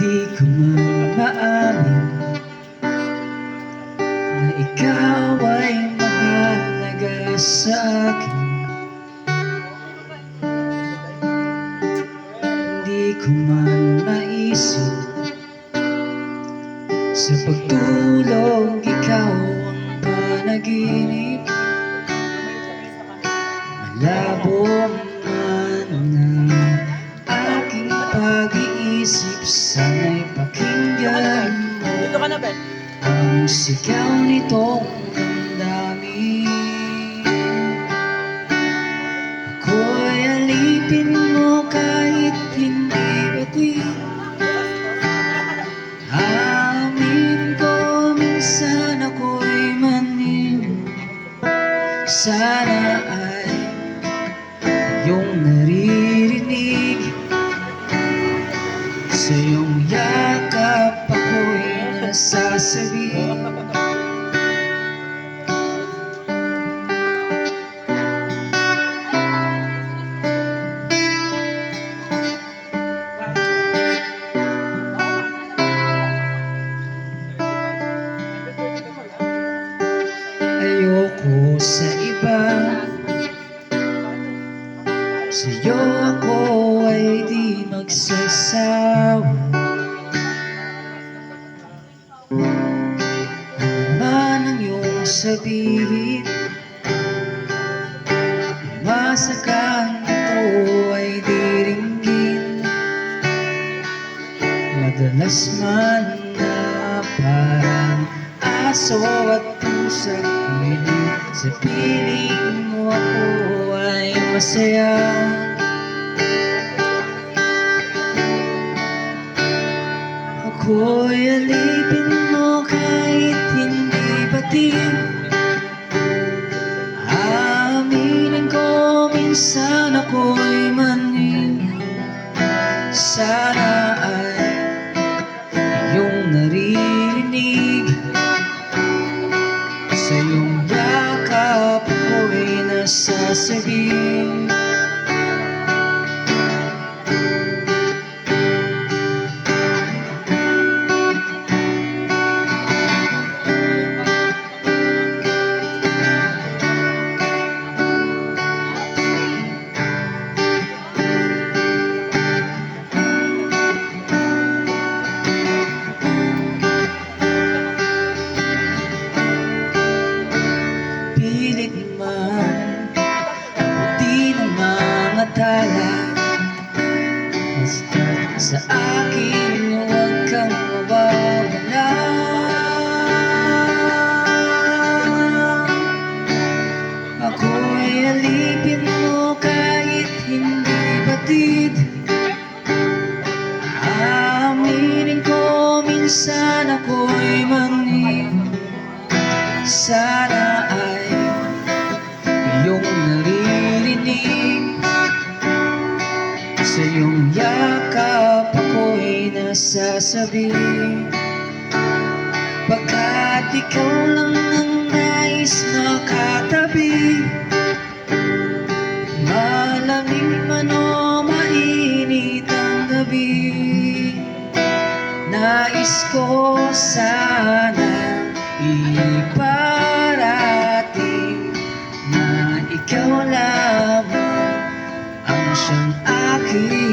Di ko man maamin na ikaw ay mahalaga sa akin. Di ko man maisip sa pagtulog ikaw ang panaginip. Malabo man ang aking pag-iisip, sana'y pakinggan mo ang sigaw nitong damdamin. Ako'y alipin mo kahit hindi batid. Aminin ko minsan ako'y manin. Sana ay iyong naririnig. Sa iyong yakap ako'y nasasabi. Ayoko sa iba, sa'yo ako ay di magsasawa. Man ang iyong sabihin, masakang ito ay diringgin. Madalas man na parang aso at pusa, ngunit sa piling mo ako ay masaya. Ako'y alipin mo kahit hindi batid. Aminin ko minsan ako'y manin. Sana ay iyong naririnig. Sa iyong yakap ako'y nasasabihin. Pilit man o di na mga tala, basta sa akin huwag kang mawawala. Ako'y alipin mo kahit hindi batid. Aminin ko minsan ako'y manin. Sana ay iyong naririnig. Sa iyong yakap ako'y nasasabi. Pagkat ikaw lang ang nais makatabi, malamig man o mainit ang gabi, nais ko sana iparating na ikaw lamang ang siyang aking